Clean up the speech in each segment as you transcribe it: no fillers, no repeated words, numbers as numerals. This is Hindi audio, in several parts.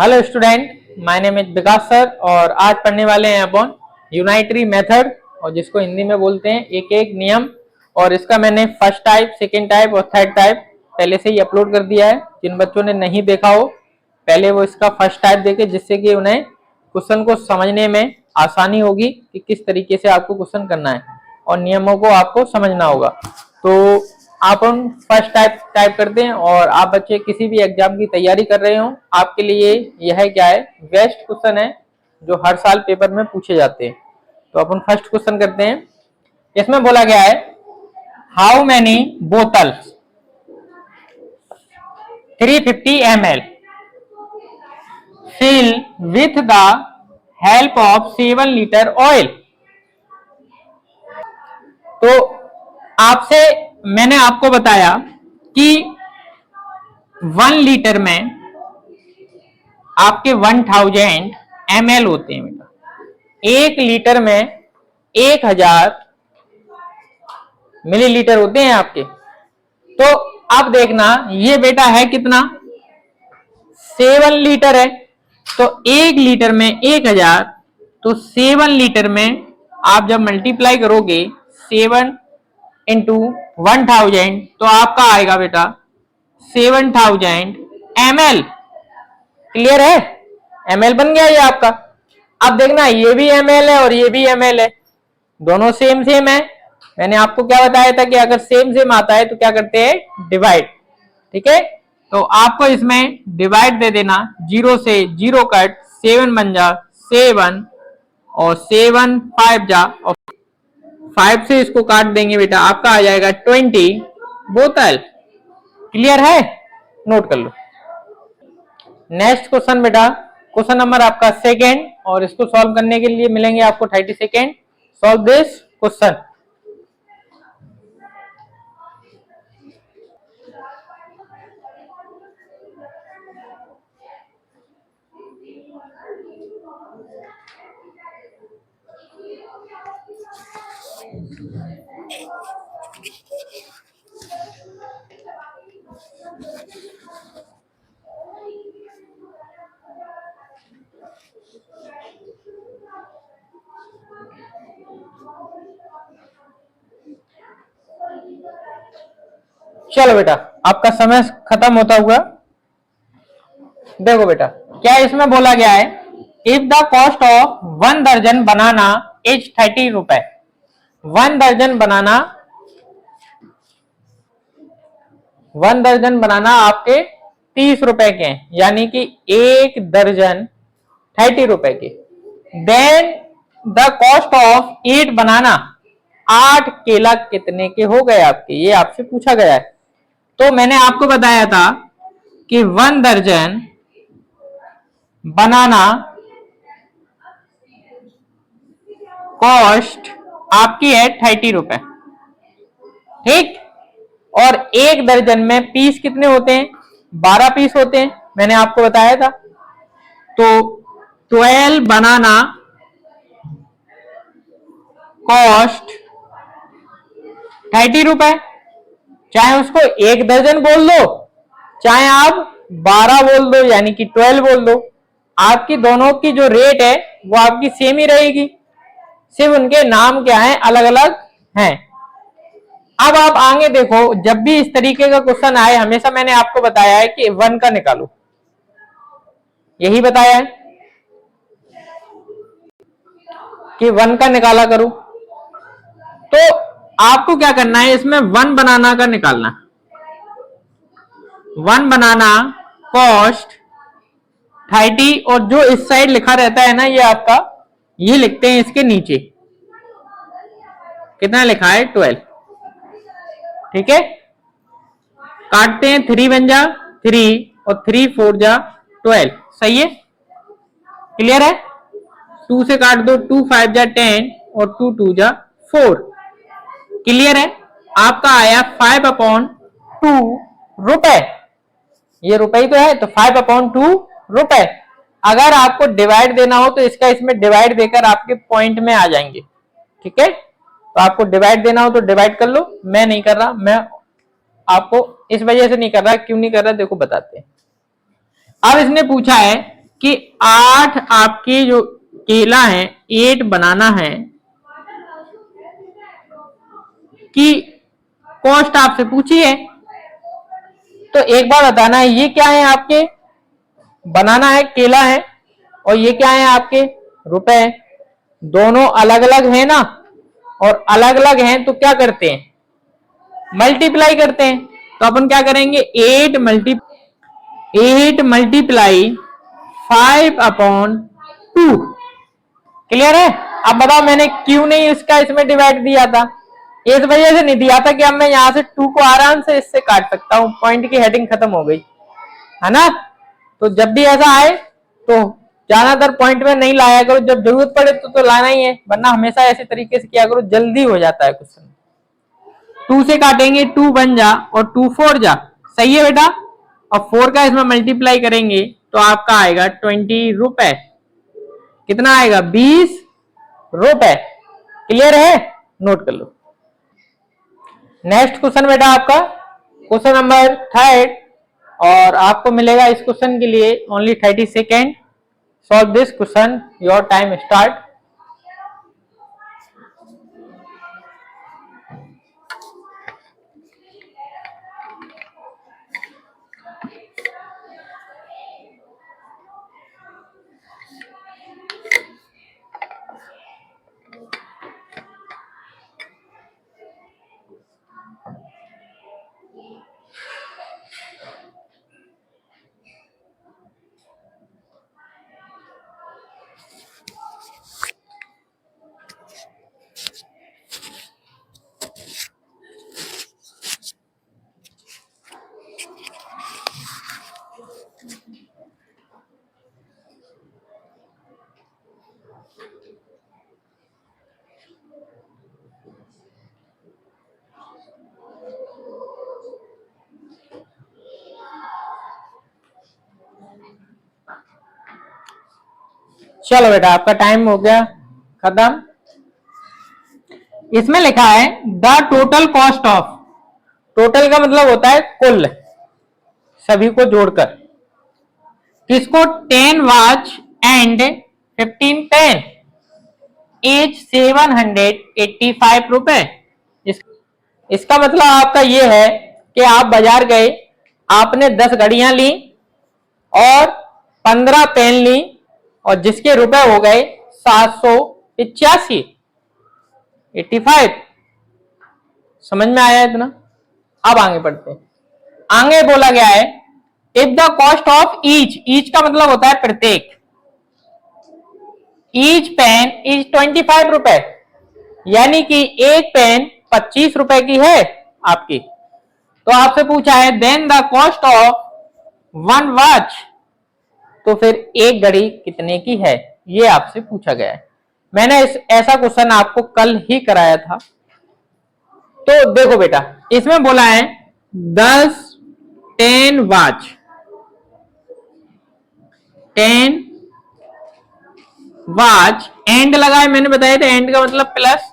Hello student, my name is Vikas sir और आज पढ़ने वाले हैं अपन यूनाइटरी मेथड और जिसको हिंदी में बोलते हैं एक एक नियम। और इसका मैंने फर्स्ट टाइप, सेकंड टाइप और थर्ड टाइप पहले से ही अपलोड कर दिया है। जिन बच्चों ने नहीं देखा हो पहले वो इसका फर्स्ट टाइप देखे, जिससे कि उन्हें क्वेश्चन को समझने में आसानी होगी कि किस तरीके से आपको क्वेश्चन करना है और नियमों को आपको समझना होगा। तो आप हम फर्स्ट टाइप करते हैं और आप बच्चे किसी भी एग्जाम की तैयारी कर रहे हो आपके लिए यह क्या है, बेस्ट क्वेश्चन है जो हर साल पेपर में पूछे जाते हैं। तो अपन फर्स्ट क्वेश्चन करते हैं। इसमें बोला गया है how many bottles 350 ml fill with the help of 7 liter oil। तो आपसे मैंने आपको बताया कि 1 लीटर में आपके 1000 ml होते हैं बेटा, 1 लीटर में 1000 मिलीलीटर होते हैं आपके। तो अब देखना ये बेटा है कितना, 7 लीटर है। तो 1 लीटर में 1000, तो 7 लीटर में आप जब मल्टीप्लाई करोगे 7 इंटू 1000 तो आपका आएगा बेटा 7000 ml। क्लियर है, ml बन गया ये आपका। अब देखना ये भी ml है और ये भी ml है, दोनों सेम सेम है। मैंने आपको क्या बताया था कि अगर सेम सेम आता है तो क्या करते हैं, डिवाइड। ठीक है, तो आपको इसमें डिवाइड दे देना, 0 से 0 कट, 7 बन जा 7 और 7 5 जा और 5 से इसको काट देंगे बेटा, आपका आ जाएगा 20 बोतल। क्लियर है, नोट कर लो। नेक्स्ट क्वेश्चन बेटा, क्वेश्चन नंबर आपका सेकेंड और इसको सॉल्व करने के लिए मिलेंगे आपको 30 सेकेंड। Solve this question. चलो बेटा, आपका समय खत्म होता हुआ देखो बेटा क्या इसमें बोला गया है, इफ द कॉस्ट ऑफ 1 दर्जन बनाना इज 30 रुपए। 1 दर्जन बनाना, 1 दर्जन बनाना आपके 30 रुपए के हैं, यानी कि 1 दर्जन 30 रुपए के। देन द कॉस्ट ऑफ 8 बनाना, 8 केला कितने के हो गए आपके, ये आपसे पूछा गया है। तो मैंने आपको बताया था कि 1 दर्जन बनाना कॉस्ट आपकी है 30 रुपए। ठीक, और 1 दर्जन में पीस कितने होते हैं, 12 पीस होते हैं, मैंने आपको बताया था। तो 12 बनाना कॉस्ट 30 रुपए। चाहे उसको 1 दर्जन बोल दो, चाहे आप 12 बोल दो, यानी कि 12 बोल दो, आपकी दोनों की जो रेट है वो आपकी सेम ही रहेगी, सिर्फ उनके नाम क्या है, अलग अलग हैं। अब आप आगे देखो, जब भी इस तरीके का क्वेश्चन आए हमेशा मैंने आपको बताया है कि 1 का निकालो, यही बताया है कि 1 का निकाला करो। तो आपको क्या करना है, इसमें 1 बनाना का निकालना। 1 बनाना कॉस्ट 30 और जो इस साइड लिखा रहता है ना ये आपका, ये लिखते हैं इसके नीचे कितना लिखा है, 12। ठीक है, काटते हैं, 3 बन जा 3 और 3 4 जा 12। सही है, क्लियर है। 2 से काट दो, 2 5 जा 10 और 2 2 जा 4। क्लियर है, आपका आया 5/2 रुपए। ये रुपए ही तो है, तो 5/2 रुपए। अगर आपको डिवाइड देना हो तो इसका इसमें डिवाइड देकर आपके पॉइंट में आ जाएंगे। ठीक है, तो आपको डिवाइड देना हो तो डिवाइड कर लो, मैं नहीं कर रहा, मैं आपको इस वजह से नहीं कर रहा, क्यों नहीं कर रहा देखो बताते हैं। अब इसने पूछा है कि 8 आपके जो केला है 8 बनाना है कि कॉस्ट आपसे पूछी है। तो एक बार बताना है ये क्या है आपके, बनाना है केला है, और ये क्या है आपके रुपए। दोनों अलग अलग है ना, और अलग अलग हैं तो क्या करते हैं, मल्टीप्लाई करते हैं। तो अपन क्या करेंगे, 8 मल्टीप्लाई 5/2। क्लियर है। अब बताओ मैंने क्यों नहीं इसका इसमें डिवाइड दिया था, इस वजह से नहीं दिया था कि अब मैं यहां से 2 को आराम से इससे काट सकता हूं, पॉइंट की हेडिंग खत्म हो गई है ना। तो जब भी ऐसा आए तो ज्यादातर पॉइंट में नहीं लाया करो, जब जरूरत पड़े तो लाना ही है, वरना हमेशा ऐसे तरीके से किया करो, जल्दी हो जाता है क्वेश्चन। 2 से काटेंगे 2 बन जा और 2 4 जा, सही है बेटा। और 4 का इसमें मल्टीप्लाई करेंगे तो आपका आएगा 20 रुपए। कितना आएगा, 20 रुपए। क्लियर है, नोट कर लो। नेक्स्ट क्वेश्चन बेटा आपका क्वेश्चन नंबर 3, और आपको मिलेगा इस क्वेश्चन के लिए only 30 second. Solve this question, your time start. चलो बेटा आपका टाइम हो गया खत्म। इसमें लिखा है the total cost of, total का मतलब होता है कुल, सभी को जोड़कर। किसको, 10 वॉच एंड 15 पेन एज 785 रुपए। इसका मतलब आपका ये है कि आप बाजार गए, आपने 10 घड़ियां ली और 15 पेन ली, और जिसके रुपए हो गए 785, 85। समझ में आया इतना। अब आगे बढ़ते हैं। आगे बोला गया है if the cost of each का मतलब होता है प्रत्येक, ईच पेन इज 25 रुपए, यानी कि एक पेन 25 रुपए की है आपकी। तो आपसे पूछा है then the cost of 1 watch, तो फिर एक घड़ी कितने की है, ये आपसे पूछा गया है। मैंने ऐसा क्वेश्चन आपको कल ही कराया था। तो देखो बेटा इसमें बोला है 10 वॉच, 10 वॉच, एंड लगाए मैंने बताया था, एंड का मतलब प्लस,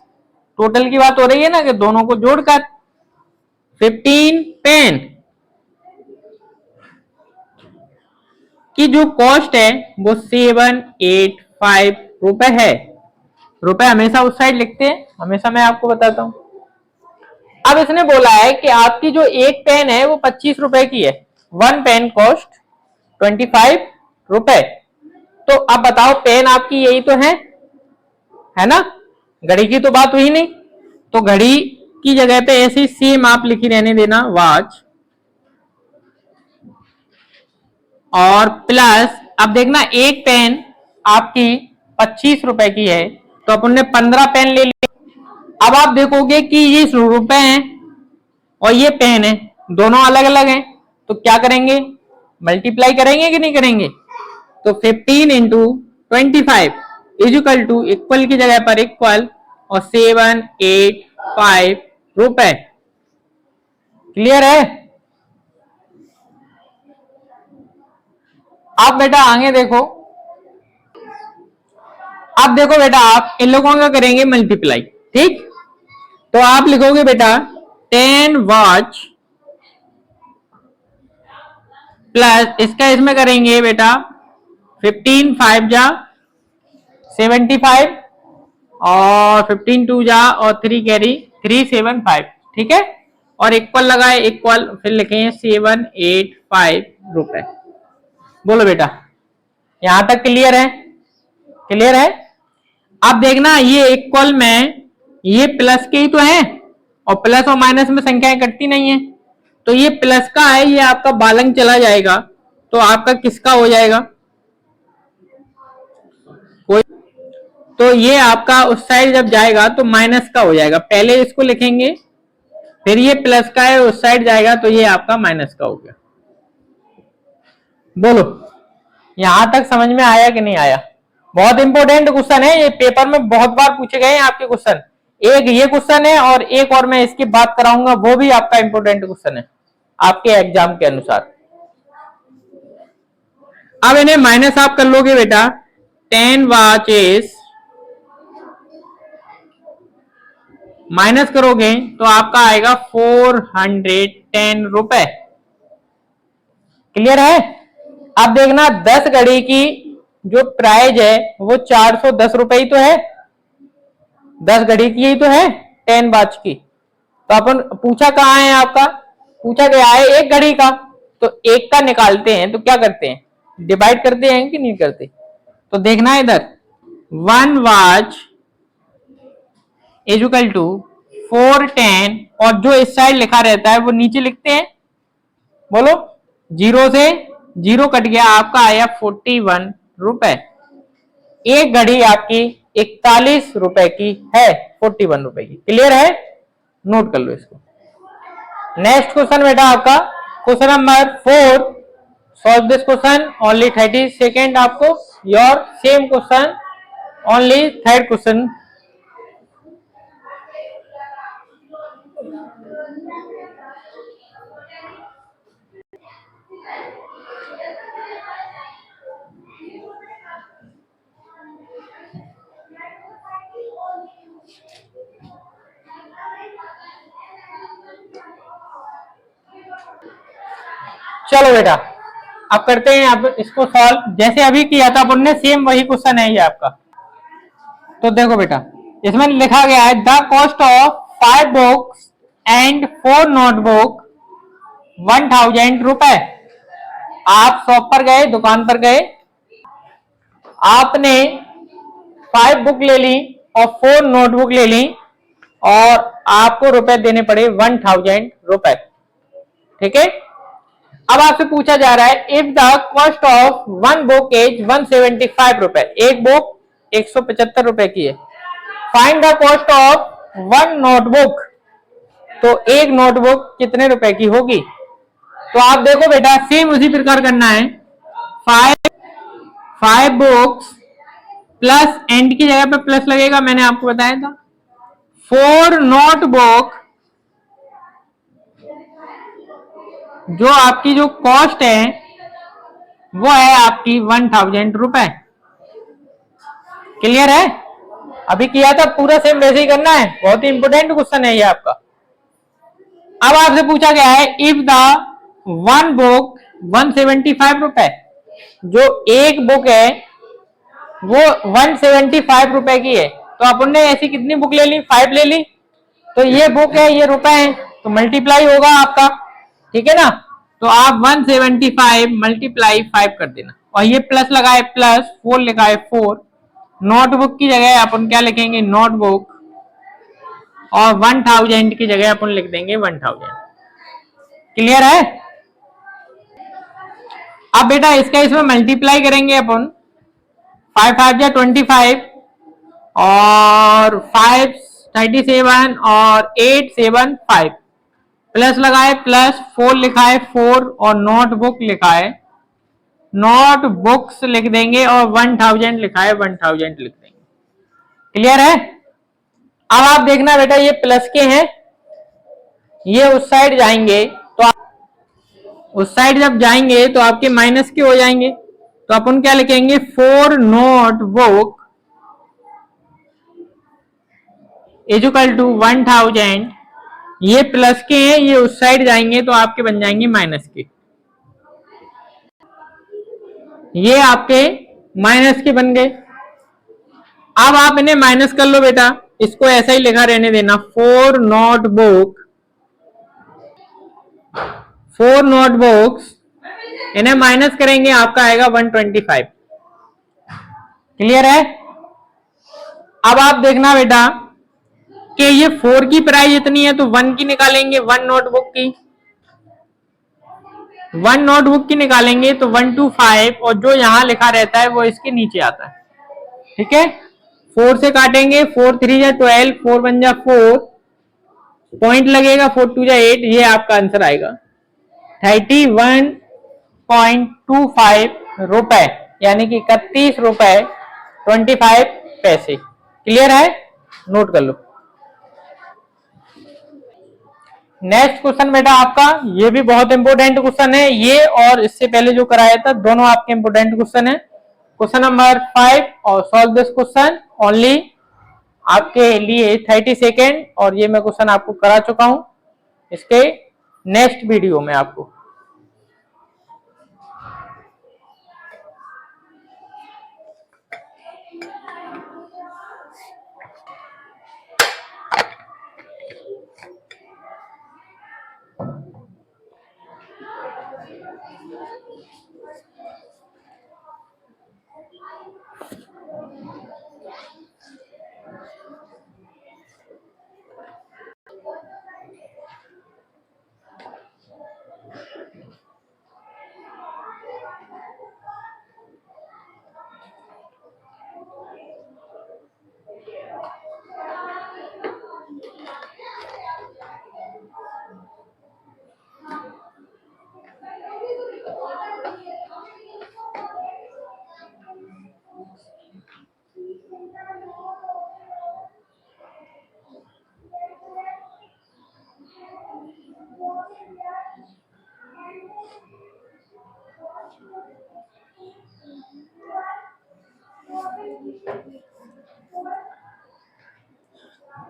टोटल की बात हो रही है ना कि दोनों को जोड़कर 15 पेन की जो कॉस्ट है वो 785 रुपए है। रुपए हमेशा उस साइड लिखते हैं, हमेशा मैं आपको बताता हूं। अब इसने बोला है कि आपकी जो एक पेन है वो 25 रुपए की है, 1 पेन कॉस्ट 25 रुपए। तो अब बताओ पेन आपकी यही तो है ना, घड़ी की तो बात हुई नहीं। तो घड़ी की जगह पे ऐसी सेम आप लिखी रहने देना वॉच, और प्लस अब देखना एक पेन आपकी 25 रुपए की है, तो अपन ने 15 पेन ले लिए। अब आप देखोगे कि ये रुपए हैं और ये पेन है, दोनों अलग अलग हैं, तो क्या करेंगे, मल्टीप्लाई करेंगे कि नहीं करेंगे। तो 15 इंटू 25 इजिकल टू, इक्वल की जगह पर इक्वल और 785 रुपए। क्लियर है। आप बेटा आगे देखो, अब देखो बेटा आप इन लोगों का करेंगे मल्टीप्लाई, ठीक। तो आप लिखोगे बेटा 10 वॉच प्लस इसका इसमें करेंगे बेटा 15 5 जा 75 और 15 2 जा और 3 कैरी 375, ठीक है। और इक्वल लगाए, इक्वल, फिर लिखेंगे 785 रुपए। बोलो बेटा, यहां तक क्लियर है? क्लियर है। अब देखना ये इक्वल में ये प्लस के ही तो है, और प्लस और माइनस में संख्याएं कटती नहीं है, तो ये प्लस का है, ये आपका बालंग चला जाएगा, तो आपका किसका हो जाएगा? कोई, तो ये आपका उस साइड जब जाएगा तो माइनस का हो जाएगा। पहले इसको लिखेंगे, फिर ये प्लस का है उस साइड जाएगा तो ये आपका माइनस का हो गया। बोलो, यहां तक समझ में आया कि नहीं आया? बहुत इंपॉर्टेंट क्वेश्चन है ये, पेपर में बहुत बार पूछे गए हैं आपके क्वेश्चन। एक ये क्वेश्चन है और एक और मैं इसकी बात कराऊंगा, वो भी आपका इंपॉर्टेंट क्वेश्चन है आपके एग्जाम के अनुसार। अब इन्हें माइनस आप कर लोगे बेटा, 10 वॉचेस माइनस करोगे तो आपका आएगा 410 रुपए। क्लियर है। अब देखना 10 घड़ी की जो प्राइस है वो 410 रुपए ही तो है, 10 घड़ी की ही तो है, 10 वॉच की। तो अपन पूछा कहाँ है आपका, पूछा गया है एक घड़ी का, तो एक का निकालते हैं तो क्या करते हैं, डिवाइड करते हैं कि नहीं करते। तो देखना है इधर 1 वॉच इज इक्वल टू 410, और जो इस साइड लिखा रहता है वो नीचे लिखते हैं। बोलो, जीरो से जीरो कट गया, आपका आया 41 रुपए। एक घड़ी आपकी 41 रुपए की है, 41 रुपए की। क्लियर है, नोट कर लो इसको। नेक्स्ट क्वेश्चन बेटा आपका question number 4, solve this question only 30 second आपको, your same question only third question. चलो बेटा, अब करते हैं अब इसको सॉल्व, जैसे अभी किया था अपन ने, सेम वही क्वेश्चन है ये आपका। तो देखो बेटा, इसमें लिखा गया है the cost of 5 books and 4 notebook 1000 रुपए। आप शॉप पर गए, दुकान पर गए, आपने 5 बुक ले ली और 4 नोटबुक ले ली, और आपको रुपए देने पड़े 1000 रुपए, ठीक है। अब आपसे पूछा जा रहा है if the cost of 1 book is 175 रुपए, एक बुक 175 रुपए की है, find the cost of 1 notebook, तो एक नोटबुक कितने रुपए की होगी। तो आप देखो बेटा, सेम उसी प्रकार करना है, 5 बुक्स प्लस एंड की जगह पे प्लस लगेगा, मैंने आपको बताया था, 4 नोटबुक, जो आपकी जो कॉस्ट है वो है आपकी 1000 रुपए। क्लियर है, अभी किया था पूरा सेम वैसे ही करना है, बहुत ही इंपोर्टेंट क्वेश्चन है ये आपका। अब आपसे पूछा गया है इफ द 1 बुक 175 रुपए, जो एक बुक है वो 175 रुपए की है, तो अपन ने ऐसी कितनी बुक ले ली, 5 ले ली, तो ये बुक है, ये रुपए है, तो मल्टीप्लाई होगा आपका, ठीक है ना। तो आप 175 मल्टीप्लाई 5 कर देना, और ये प्लस लगाए प्लस, 4 लगाए 4, नोटबुक की जगह अपन क्या लिखेंगे, नोटबुक, और 1000 की जगह अपन लिख देंगे 1000। क्लियर है। अब बेटा इसका इसमें मल्टीप्लाई करेंगे अपन, 5 5 या 25, और 5 37 और 8 7 5, प्लस लगाए प्लस, 4 लिखा है 4, और नोटबुक लिखा है, नोटबुक्स लिख देंगे, और 1000 लिखा है 1000 लिख देंगे। क्लियर है। अब आप देखना बेटा, ये प्लस के हैं, ये उस साइड जाएंगे, तो उस साइड जब जाएंगे तो आपके माइनस के हो जाएंगे, तो अपन क्या लिखेंगे, 4 नोटबुक इज इक्वल टू 1000, ये प्लस के हैं, ये उस साइड जाएंगे तो आपके बन जाएंगे माइनस के। ये आपके माइनस के बन गए। अब आप इन्हें माइनस कर लो बेटा, इसको ऐसा ही लिखा रहने देना। 4 नोटबुक्स, इन्हें माइनस करेंगे, आपका आएगा 125। क्लियर है? अब आप देखना बेटा कि ये 4 की प्राइस इतनी है तो 1 की निकालेंगे, 1 नोटबुक की निकालेंगे तो 125, और जो यहां लिखा रहता है वो इसके नीचे आता है। ठीक है, 4 से काटेंगे, 4 3 जा 12, 4 1 जा 4, पॉइंट लगेगा, 4 2 जा 8, ये आपका आंसर आएगा 31.25 रुपए, यानी कि 31 रुपए 25 पैसे। क्लियर है? नोट कर लो। नेक्स्ट क्वेश्चन बेटा आपका, ये भी बहुत इंपॉर्टेंट क्वेश्चन है, ये और इससे पहले जो कराया था दोनों आपके इंपॉर्टेंट क्वेश्चन है। क्वेश्चन नंबर 5, और सॉल्व दिस क्वेश्चन ओनली आपके लिए 30 सेकेंड, और ये मैं क्वेश्चन आपको करा चुका हूं इसके नेक्स्ट वीडियो में आपको।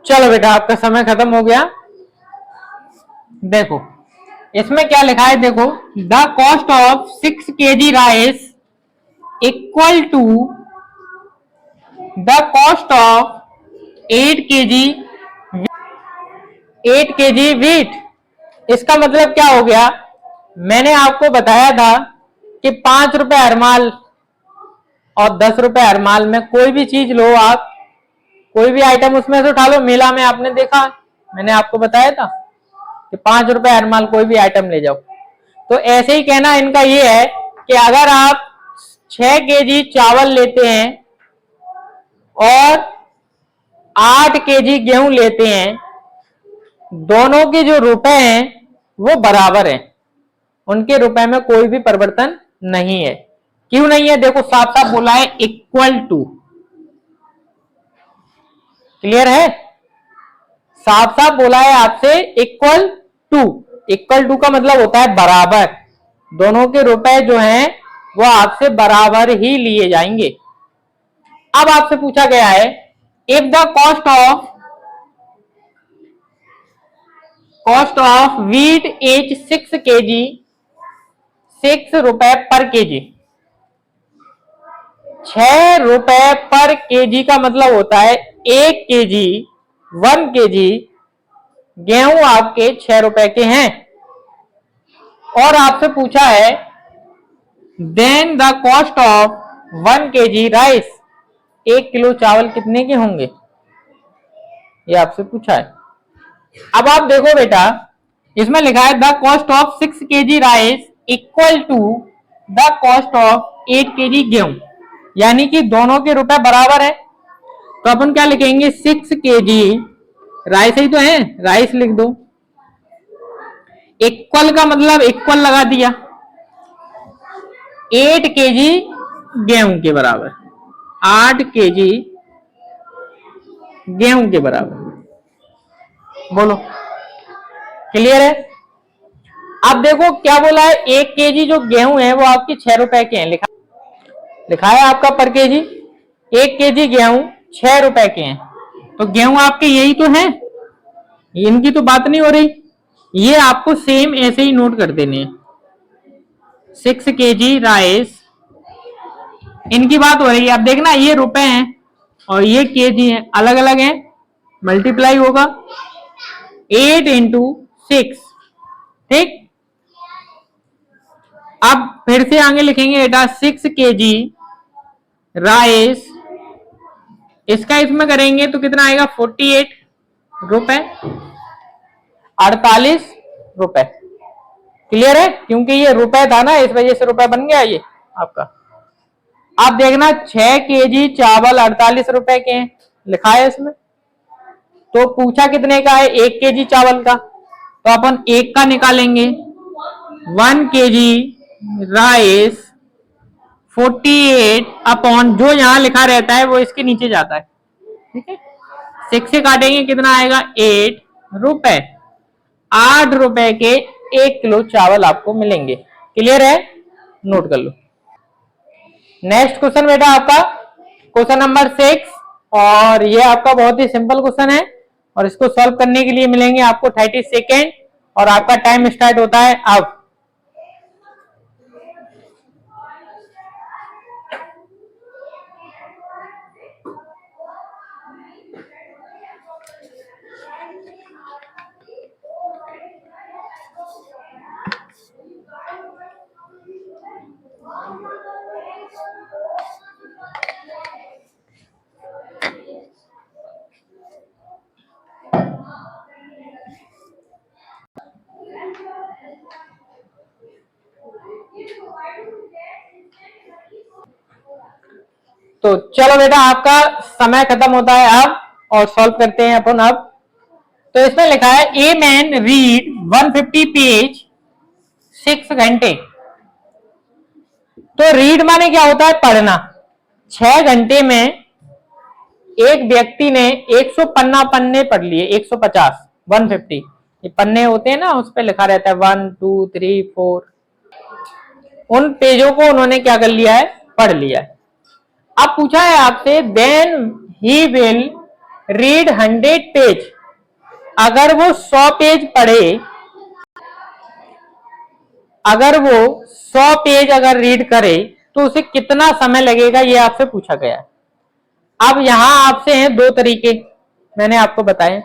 चलो बेटा आपका समय खत्म हो गया। देखो इसमें क्या लिखा है, देखो the cost of 6 kg rice equal to the cost of 8 kg wheat. इसका मतलब क्या हो गया, मैंने आपको बताया था कि 5 रुपए हर माल और 10 रुपए हर माल में कोई भी चीज लो आप, कोई भी आइटम उसमें से उठा लो। मेला में आपने देखा, मैंने आपको बताया था कि 5 रुपए हर माल कोई भी आइटम ले जाओ। तो ऐसे ही कहना इनका ये है कि अगर आप 6 kg चावल लेते हैं और 8 kg गेहूं लेते हैं, दोनों के जो रुपए हैं वो बराबर हैं, उनके रुपए में कोई भी परिवर्तन नहीं है। क्यों नहीं है? देखो साफ साफ बोला है इक्वल टू। क्लियर है? साफ साफ बोला है आपसे इक्वल टू। इक्वल टू का मतलब होता है बराबर, दोनों के रुपए जो हैं वो आपसे बराबर ही लिए जाएंगे। अब आपसे पूछा गया है if the cost of wheat is 6 kg, 6 रुपए पर केजी। 6 रुपए पर केजी का मतलब होता है 1 kg 1 kg गेहूं आपके 6 रुपए के हैं। और आपसे पूछा है then the cost of 1 kg rice, 1 किलो चावल कितने के होंगे, ये आपसे पूछा है। अब आप देखो बेटा इसमें लिखा है the cost of 6 kg rice equal to the cost of 8 kg गेहूं, यानी कि दोनों के रुपए बराबर है। तो अपन क्या लिखेंगे, 6 kg राइस ही तो है, राइस लिख दो। इक्वल का मतलब इक्वल लगा दिया, 8 kg गेहूं के बराबर, 8 kg गेहूं के बराबर। बोलो क्लियर है? अब देखो क्या बोला है, 1 kg जो गेहूं है वो आपके 6 रुपए के हैं, लिखा है आपका पर केजी। 1 kg गेहूं 6 रुपए के हैं, तो गेहूं आपके यही तो है, इनकी तो बात नहीं हो रही। ये आपको सेम ऐसे ही नोट कर देने हैं। 6 kg राइस इनकी बात हो रही है। अब देखना ये रुपए हैं और ये केजी हैं, अलग अलग हैं, मल्टीप्लाई होगा 8 इंटू 6। ठीक, अब फिर से आगे लिखेंगे बेटा 6 केजी राइस, इसका इसमें करेंगे तो कितना आएगा 48 रुपए, 48 रुपए। क्लियर है, क्योंकि ये रुपए था ना इस वजह से रुपए बन गया ये आपका। आप देखना 6 केजी चावल 48 रुपए के हैं, लिखा है इसमें। तो पूछा कितने का है, 1 केजी चावल का, तो अपन 1 का निकालेंगे। 1 केजी राइस 48 अपॉन जो यहां लिखा रहता है वो इसके नीचे जाता है। ठीक है, 6 से काटेंगे कितना आएगा 8 रुपए। 8 रुपए के 1 किलो चावल आपको मिलेंगे। क्लियर है, नोट कर लो। नेक्स्ट क्वेश्चन बेटा आपका क्वेश्चन नंबर 6, और ये आपका बहुत ही सिंपल क्वेश्चन है और इसको सॉल्व करने के लिए मिलेंगे आपको 30 सेकेंड और आपका टाइम स्टार्ट होता है अब। तो चलो बेटा आपका समय खत्म होता है अब और सॉल्व करते हैं अपन अब। तो इसमें लिखा है ए मैन रीड 150 पेज 6 घंटे। तो रीड माने क्या होता है, पढ़ना। 6 घंटे में एक व्यक्ति ने 100 पन्ने पढ़ लिए, 150 150 ये पन्ने होते हैं ना, उस पर लिखा रहता है 1 2 3 4। उन पेजों को उन्होंने क्या कर लिया है, पढ़ लिया है। अब पूछा है आपसे then he will read 100 page, अगर वो 100 पेज पढ़े, अगर वो 100 पेज अगर रीड करे तो उसे कितना समय लगेगा, ये आपसे पूछा गया है। अब यहां आपसे हैं 2 तरीके, मैंने आपको बताए।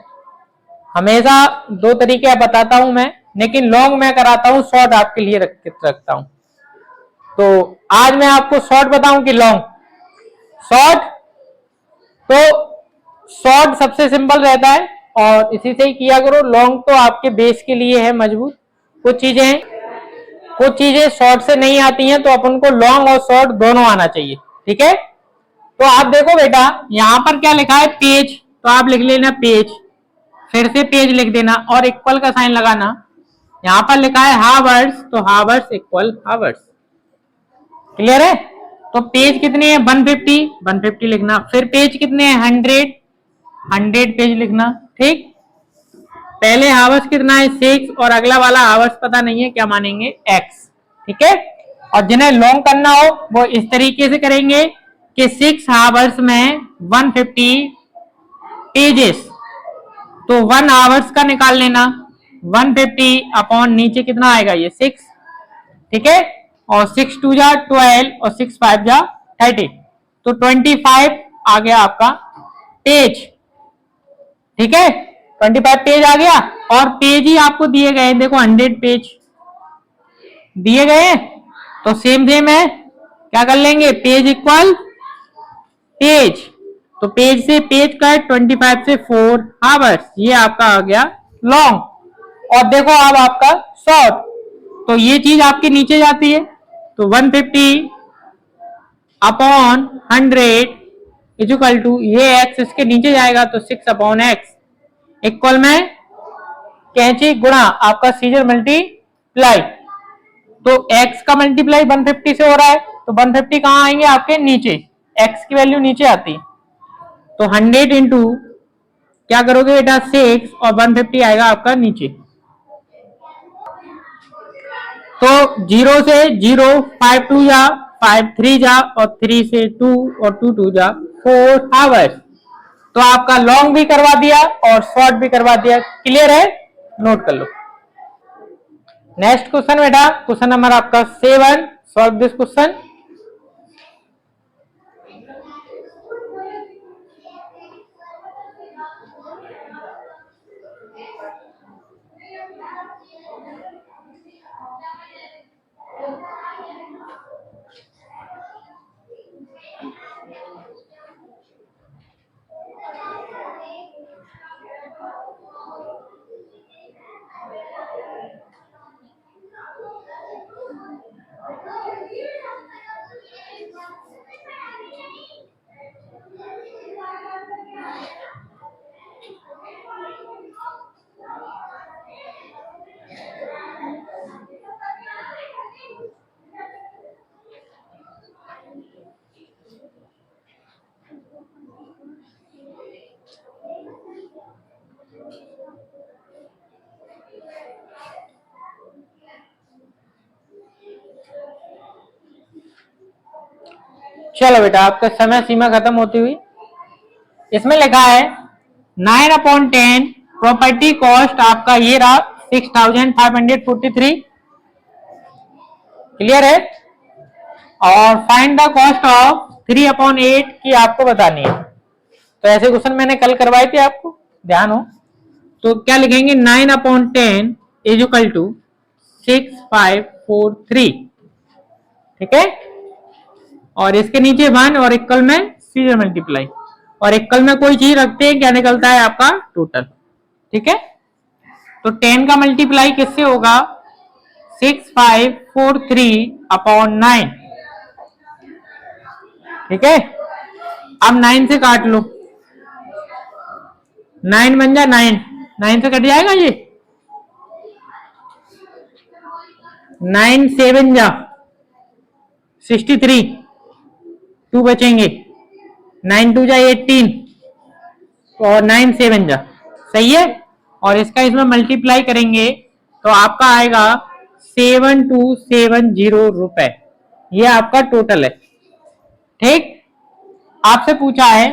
हमेशा 2 तरीके बताता हूं मैं, लेकिन लॉन्ग मैं कराता हूं, शॉर्ट आपके लिए रखता हूं। तो आज मैं आपको शॉर्ट बताऊं कि लॉन्ग? शॉर्ट। तो शॉर्ट सबसे सिंपल रहता है और इसी से ही किया करो। लॉन्ग तो आपके बेस के लिए है मजबूत। कुछ चीजें शॉर्ट से नहीं आती हैं, तो अपन को लॉन्ग और शॉर्ट दोनों आना चाहिए। ठीक है, तो आप देखो बेटा यहां पर क्या लिखा है पेज, तो आप लिख लेना पेज, फिर से पेज लिख देना और इक्वल का साइन लगाना। यहां पर लिखा है हावर्स, तो हावर्स इक्वल हावर्स। क्लियर है, तो पेज कितने हैं 150 लिखना, फिर पेज कितने हैं 100 पेज लिखना। ठीक, पहले हावर्स कितना है 6 और अगला वाला हावर्स पता नहीं है, क्या मानेंगे x। ठीक है, और जिन्हें लॉन्ग करना हो वो इस तरीके से करेंगे कि 6 हावर्स में 150 पेजेस, तो 1 आवर्स का निकाल लेना, 150 अपॉन नीचे कितना आएगा ये 6। ठीक है, और 6 2 जा 12 और 6 5 जा 30, तो 25 आ गया आपका पेज। ठीक है, 25 पेज आ गया और पेज ही आपको दिए गए हैं, देखो 100 पेज दिए गए हैं, तो सेम है, क्या कर लेंगे पेज इक्वल पेज, तो पेज से पेज का 25 से 4 आवर्स, ये आपका आ गया लॉन्ग। और देखो अब आपका शॉर्ट, तो ये चीज आपके नीचे जाती है, तो 150 अपॉन 100 इक्वल टू ये x इसके नीचे जाएगा, तो 6 अपॉन x इक्वल में कैंची गुणा आपका सीजर मल्टीप्लाई, तो x का मल्टीप्लाई 150 से हो रहा है, तो 150 कहां आएंगे आपके नीचे, x की वैल्यू नीचे आती, तो 100 इंटू क्या करोगे बेटा 6 और 150 आएगा आपका नीचे। तो 0 से 0 5 2 जा 5 3 जा और 3 से 2 और 2 2 जा 4 आवर्स, तो आपका लॉन्ग भी करवा दिया और शॉर्ट भी करवा दिया। क्लियर है, नोट कर लो। नेक्स्ट क्वेश्चन बेटा क्वेश्चन नंबर आपका 7, सॉल्व दिस क्वेश्चन। चलो बेटा, आपका समय सीमा खत्म होती हुई। इसमें लिखा है 9/10 प्रॉपर्टी कॉस्ट आपका ये रहा 6543। क्लियर है। और फाइंड द कॉस्ट ऑफ 3/8 की आपको बतानी है। तो ऐसे क्वेश्चन मैंने कल करवाए थे, आपको ध्यान हो तो क्या लिखेंगे, 9/10 इज इक्वल टू 6543। ठीक है। और इसके नीचे 1 और इक्वल में सीरियल मल्टीप्लाई, और इक्वल में कोई चीज रखते हैं, क्या निकलता है आपका टोटल। ठीक है। तो 10 का मल्टीप्लाई किससे होगा, 6543/9। ठीक है। अब 9 से काट लो, 9 बन जा 9, 9 से कट जाएगा ये, 9 7 जा 63, 2 बचेंगे, 9 2 जा 18 और 9 7 जा, सही है। और इसका इसमें मल्टीप्लाई करेंगे तो आपका आएगा 7270 रुपए, ये आपका टोटल है। ठीक। आपसे पूछा है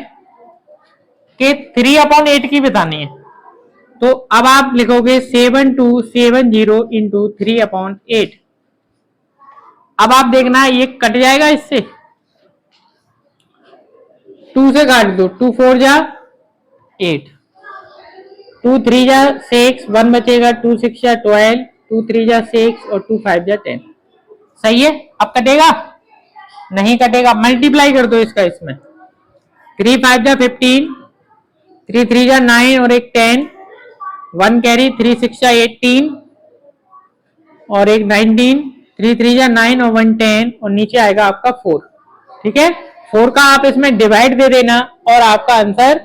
कि 3/8 की बतानी है, तो अब आप लिखोगे 7270 इंटू 3/8। अब आप देखना ये कट जाएगा इससे, 2 से काट दो, 2 4 जा 8, 2 3 जा 6, 1 बचेगा, 2 6 जा 12, 2 3 जा 6 और 2 5 जा 10। सही है। अब कटेगा नहीं, कटेगा। मल्टीप्लाई कर दो इसका इसमें, 3 5 जा 15, 3 3 जा 9 और एक 10, 1 कैरी, 3 6 जा 18 और एक 19, 3 3 जा 9 और 1 10 और नीचे आएगा आपका 4। ठीक है। 4 का आप इसमें डिवाइड दे देना और आपका आंसर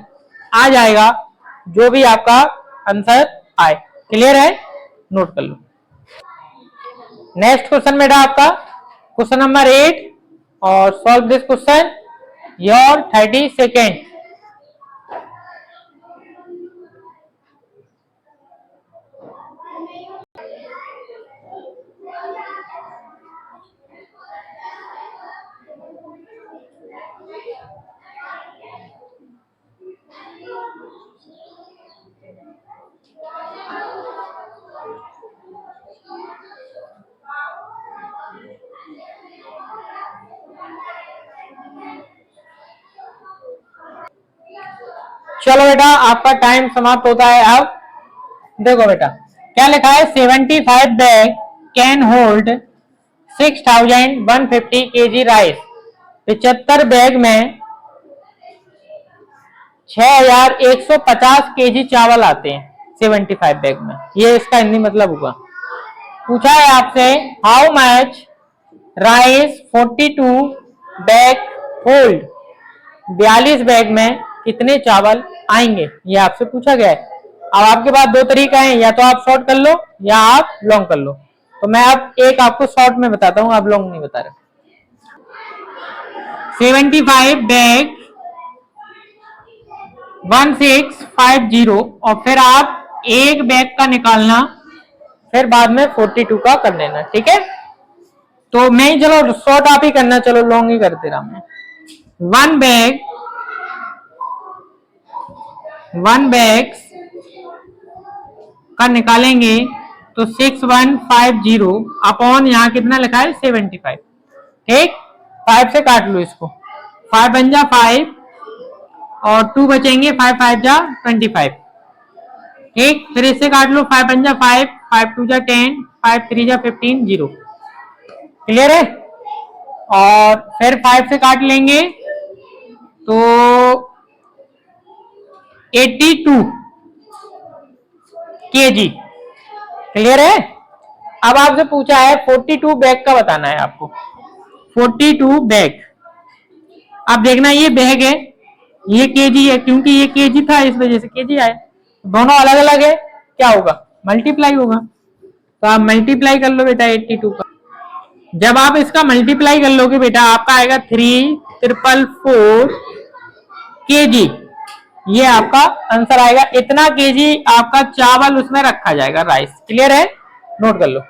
आ जाएगा, जो भी आपका आंसर आए। क्लियर है, नोट कर लो। नेक्स्ट क्वेश्चन बेटा आपका क्वेश्चन नंबर 8 और solve this question your 30 second. चलो बेटा, आपका टाइम समाप्त होता है। अब देखो बेटा क्या लिखा है, 75 bag can hold 6150 kg rice. 75 bag में 6150 kg चावल आते हैं 75 बैग में, ये इसका हिंदी मतलब होगा। पूछा है आपसे how much rice 42 bag hold, 42 bag में कितने चावल आएंगे, ये आपसे पूछा गया है। अब आपके पास दो तरीका है, या तो आप शॉर्ट कर लो या आप लॉन्ग कर लो। तो मैं अब एक आपको शॉर्ट में बताता हूं, आप लॉन्ग नहीं बता रहे। 75 बैग 1650 और फिर आप एक बैग का निकालना, फिर बाद में 42 का कर लेना। ठीक है। तो मैं ही, चलो शॉर्ट आप ही करना, चलो लॉन्ग ही करते रहा मैं। 1 बैग का निकालेंगे तो 6150 अपॉन यहाँ कितना लिखा है 75। ठीक। 5 से काट लो इसको, 5 बन जा 5 और 2 बचेंगे, 5 5 जा 25। ठीक। फिर इससे काट लो, 5 बन जा 5, 5 2 जा 10, 5 3 जा 15, 0। क्लियर है। और फिर 5 से काट लेंगे तो 82 kg। क्लियर है। अब आपसे पूछा है 42 बैग का बताना है आपको, 42 बैग। अब देखना ये बैग है, ये केजी है, क्योंकि ये केजी था इस वजह से केजी आया। दोनों अलग अलग है, क्या होगा, मल्टीप्लाई होगा। तो आप मल्टीप्लाई कर लो बेटा 82 का। जब आप इसका मल्टीप्लाई कर लोगे बेटा, आपका आएगा 3444 kg, ये आपका आंसर आएगा। इतना केजी आपका चावल उसमें रखा जाएगा, राइस। क्लियर है, नोट कर लो।